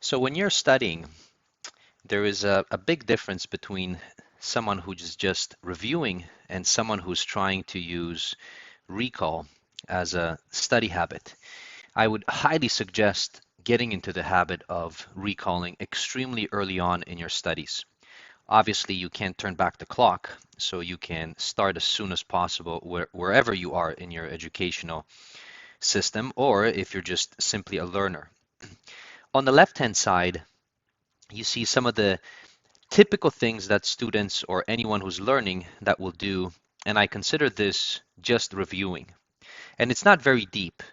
So when you're studying, there is a big difference between someone who's just reviewing and someone who's trying to use recall as a study habit. I would highly suggest getting into the habit of recalling extremely early on in your studies. Obviously, you can't turn back the clock, so you can start as soon as possible wherever you are in your educational system, or if you're just simply a learner. On the left-hand side, you see some of the typical things that students or anyone who's learning that will do, and I consider this just reviewing. And it's not very deep,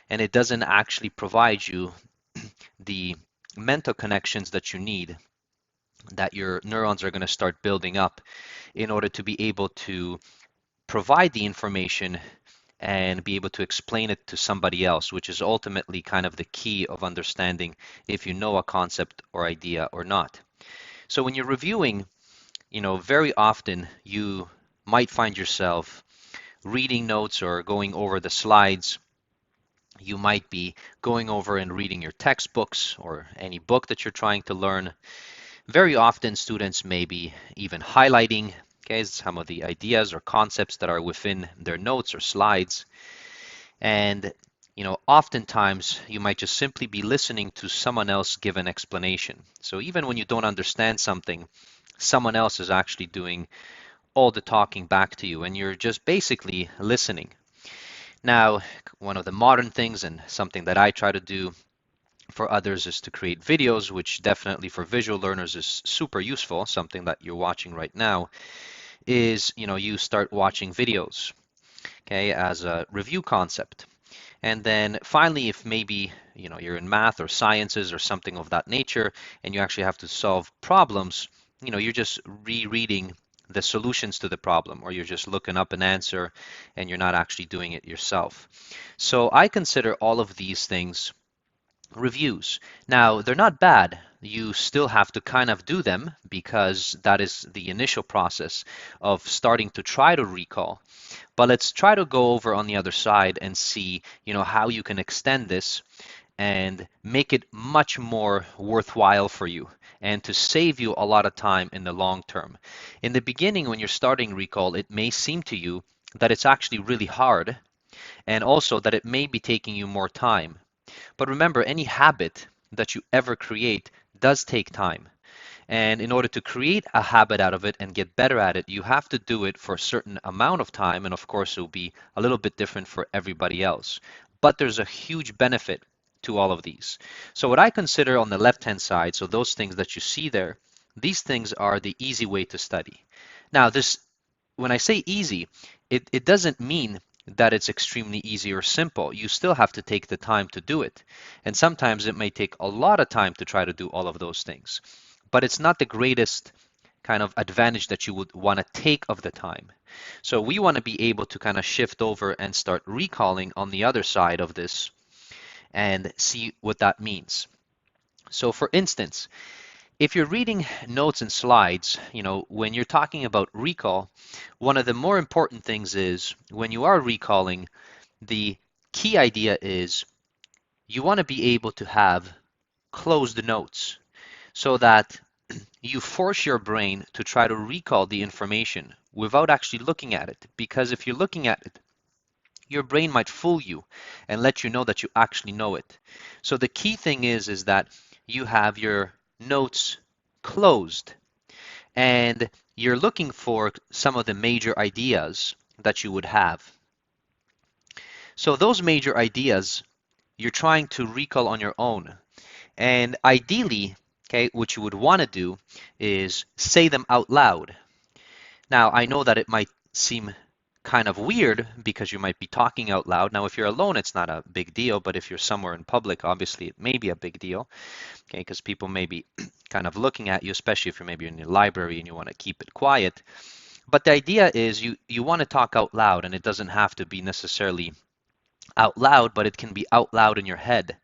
and it doesn't actually provide you the mental connections that you need, that your neurons are going to start building up in order to be able to provide the information and be able to explain it to somebody else, which is ultimately kind of the key of understanding if you know a concept or idea or not. So when you're reviewing, very often you might find yourself reading notes or going over the slides. You might be going over and reading your textbooks or any book that you're trying to learn. Very often students may be even highlighting, okay, some of the ideas or concepts that are within their notes or slides. And oftentimes you might just simply be listening to someone else give an explanation. So even when you don't understand something, someone else is actually doing all the talking back to you, and you're just basically listening. Now, one of the modern things and something that I try to do for others is to create videos, which definitely for visual learners is super useful. Something that you're watching right now is, you start watching videos, okay, as a review concept. And then finally, if maybe you're in math or sciences or something of that nature, and you actually have to solve problems, you're just rereading the solutions to the problem, or you're just looking up an answer and you're not actually doing it yourself. So I consider all of these things reviews. Now, they're not bad. You still have to kind of do them because that is the initial process of starting to try to recall. But let's try to go over on the other side and see, how you can extend this and make it much more worthwhile for you and to save you a lot of time in the long term. In the beginning, when you're starting recall, it may seem to you that it's actually really hard and also that it may be taking you more time. But remember, any habit that you ever create does take time. And in order to create a habit out of it and get better at it, you have to do it for a certain amount of time. And of course, it will be a little bit different for everybody else. But there's a huge benefit to all of these. So what I consider on the left-hand side, so those things that you see there, these things are the easy way to study. Now, when I say easy, it doesn't mean that it's extremely easy or simple. You still have to take the time to do it. And sometimes it may take a lot of time to try to do all of those things. But it's not the greatest kind of advantage that you would want to take of the time. So we want to be able to kind of shift over and start recalling on the other side of this and see what that means. So for instance, if you're reading notes and slides, when you're talking about recall, one of the more important things is when you are recalling, the key idea is you want to be able to have closed notes so that you force your brain to try to recall the information without actually looking at it. Because if you're looking at it, your brain might fool you and let you know that you actually know it. So the key thing is that you have your notes closed and you're looking for some of the major ideas that you would have. So those major ideas you're trying to recall on your own. And ideally, okay, what you would want to do is say them out loud. Now, I know that it might seem kind of weird because you might be talking out loud. Now, if you're alone, it's not a big deal, but if you're somewhere in public, obviously it may be a big deal, okay, because people may be kind of looking at you, especially if you're maybe in your library and you want to keep it quiet. But the idea is you want to talk out loud, and it doesn't have to be necessarily out loud, but it can be out loud in your head,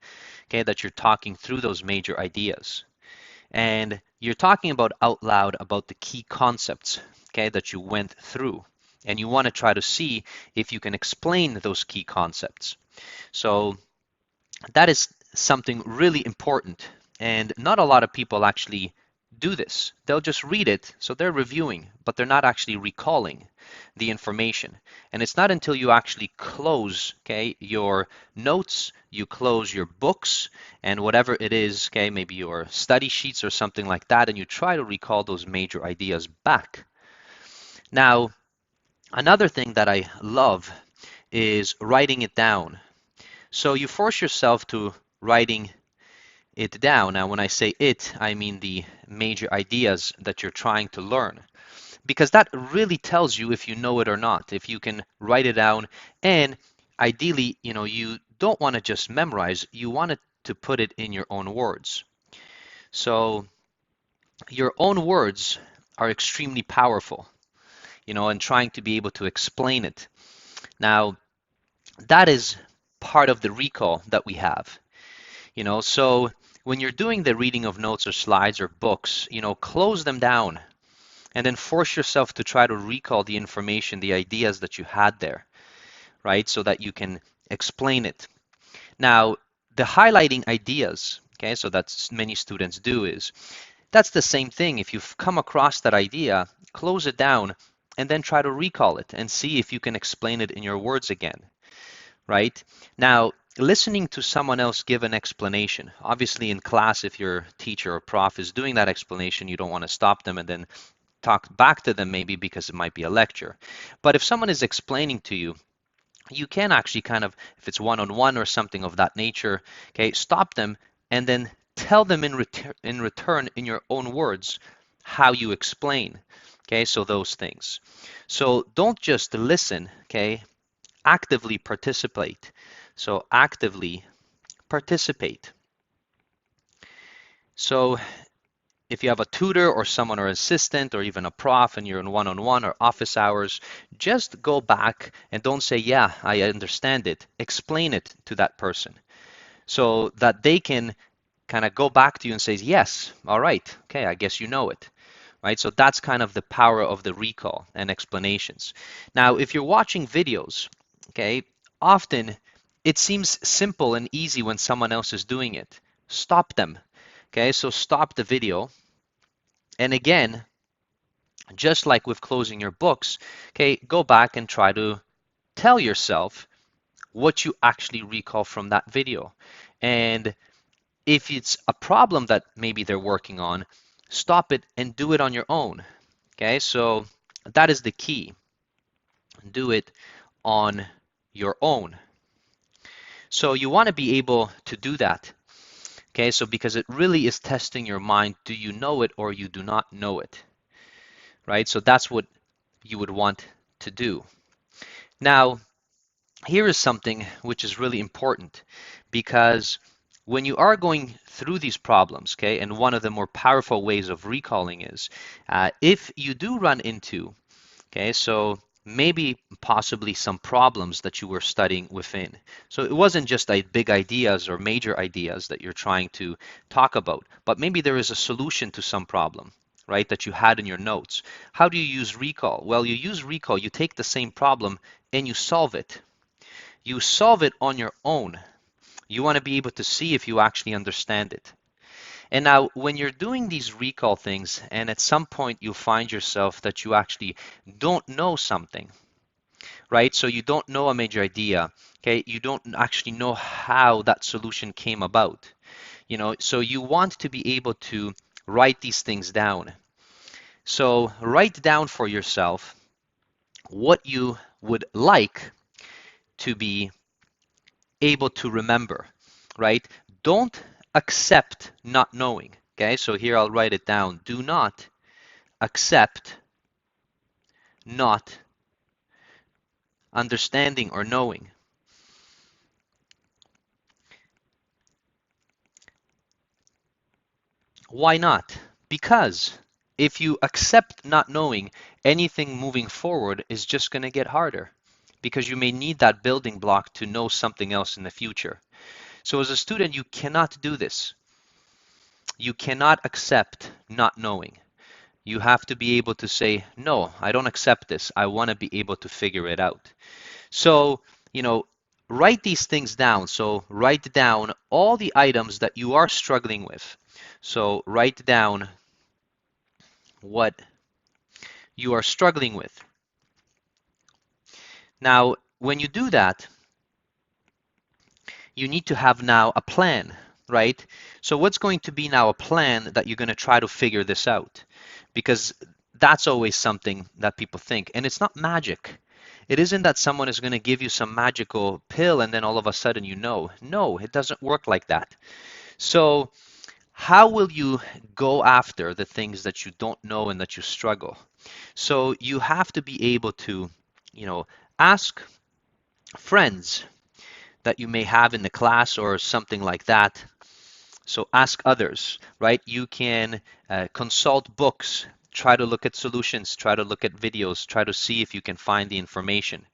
okay, that you're talking through those major ideas. And you're talking about out loud about the key concepts, okay, that you went through. And you want to try to see if you can explain those key concepts. So that is something really important And not a lot of people actually do this. They'll just read it, so they're reviewing, but they're not actually recalling the information. And it's not until you actually close, okay, your notes, you close your books and whatever it is, okay, maybe your study sheets or something like that, and you try to recall those major ideas back. Now, another thing that I love is writing it down. So you force yourself to writing it down. Now, when I say it, I mean the major ideas that you're trying to learn, because that really tells you if you know it or not, if you can write it down. And ideally, you don't want to just memorize, you want it to put it in your own words. So your own words are extremely powerful, and trying to be able to explain it. Now, that is part of the recall that we have. So when you're doing the reading of notes or slides or books, close them down and then force yourself to try to recall the information, the ideas that you had there, right? So that you can explain it. Now, the highlighting ideas, okay, so that's many students do, is that's the same thing. If you've come across that idea, close it down and then try to recall it and see if you can explain it in your words again, right? Now, listening to someone else give an explanation. Obviously, in class, if your teacher or prof is doing that explanation, you don't want to stop them and then talk back to them maybe because it might be a lecture. But if someone is explaining to you, you can actually kind of, if it's one-on-one or something of that nature, okay, stop them and then tell them in return in your own words how you explain, okay, so those things. So don't just listen, okay, actively participate. So actively participate. So if you have a tutor or someone or assistant or even a prof and you're in one-on-one or office hours, just go back and don't say, yeah, I understand it. Explain it to that person so that they can kind of go back to you and say, yes, all right, okay, I guess you know it. Right? So that's kind of the power of the recall and explanations. Now, if you're watching videos, okay, often it seems simple and easy when someone else is doing it. Stop them. Okay, so stop the video. And again, just like with closing your books, okay, go back and try to tell yourself what you actually recall from that video. And if it's a problem that maybe they're working on, stop it and do it on your own. Okay, so that is the key. Do it on your own. So you want to be able to do that. Okay, so because it really is testing your mind, do you know it or you do not know it? Right, so that's what you would want to do. Now, here is something which is really important, because when you are going through these problems, okay, and one of the more powerful ways of recalling is if you do run into, okay, so maybe possibly some problems that you were studying within. So it wasn't just big ideas or major ideas that you're trying to talk about, but maybe there is a solution to some problem, right, that you had in your notes. How do you use recall? Well, you use recall, you take the same problem and you solve it. You solve it on your own. You want to be able to see if you actually understand it. And now, when you're doing these recall things, and at some point you find yourself that you actually don't know something, right? So you don't know a major idea, okay? You don't actually know how that solution came about, so you want to be able to write these things down. So write down for yourself what you would like to be able to remember, right? Don't accept not knowing, okay? So here I'll write it down. Do not accept not understanding or knowing. Why not? Because if you accept not knowing, anything moving forward is just going to get harder, because you may need that building block to know something else in the future. So as a student, you cannot do this. You cannot accept not knowing. You have to be able to say, no, I don't accept this. I want to be able to figure it out. So, write these things down. So write down all the items that you are struggling with. So write down what you are struggling with. Now, when you do that, you need to have now a plan, right? So what's going to be now a plan that you're going to try to figure this out? Because that's always something that people think. And it's not magic. It isn't that someone is going to give you some magical pill and then all of a sudden you know. No, it doesn't work like that. So how will you go after the things that you don't know and that you struggle? So you have to be able to, ask friends that you may have in the class or something like that. So ask others, right? You can consult books, try to look at solutions, try to look at videos, try to see if you can find the information,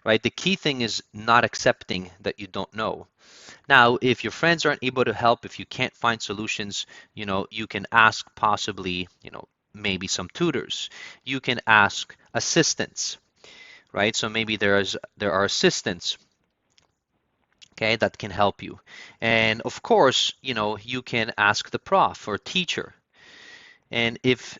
right? The key thing is not accepting that you don't know. Now, if your friends aren't able to help, if you can't find solutions, you can ask possibly, maybe some tutors. You can ask assistants, right? So maybe there are assistants, okay, that can help you. And of course, you can ask the prof or teacher. And if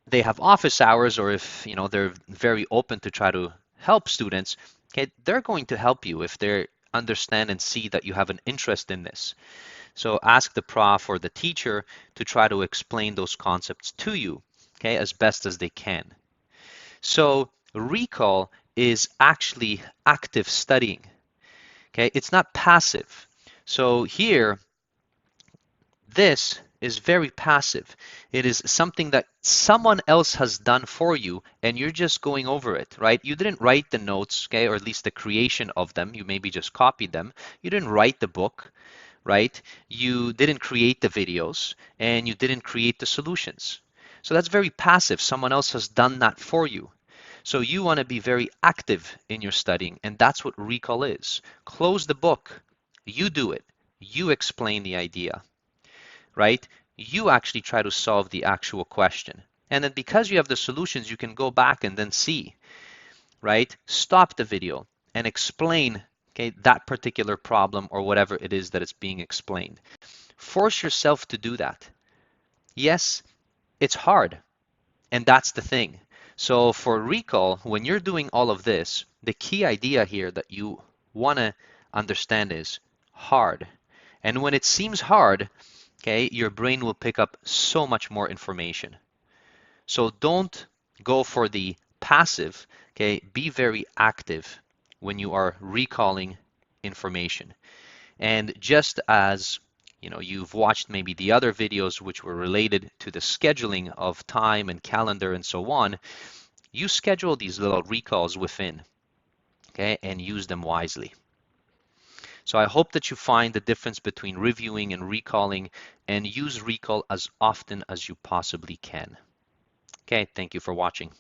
they have office hours or if, they're very open to try to help students, okay, they're going to help you if they understand and see that you have an interest in this. So ask the prof or the teacher to try to explain those concepts to you, okay, as best as they can. So recall is actually active studying. Okay, it's not passive. So here, this is very passive. It is something that someone else has done for you and you're just going over it, right? You didn't write the notes, okay, or at least the creation of them. You maybe just copied them. You didn't write the book, right? You didn't create the videos and you didn't create the solutions. So that's very passive. Someone else has done that for you. So you want to be very active in your studying, and that's what recall is. Close the book. You do it. You explain the idea, right? You actually try to solve the actual question. And then because you have the solutions, you can go back and then see, right? Stop the video and explain, okay, that particular problem or whatever it is that is being explained. Force yourself to do that. Yes, it's hard, and that's the thing. So for recall, when you're doing all of this, the key idea here that you want to understand is hard. And when it seems hard, okay, your brain will pick up so much more information. So don't go for the passive, okay? Be very active when you are recalling information. And just as you've watched maybe the other videos which were related to the scheduling of time and calendar and so on, you schedule these little recalls within, okay, and use them wisely. So I hope that you find the difference between reviewing and recalling and use recall as often as you possibly can. Okay, thank you for watching.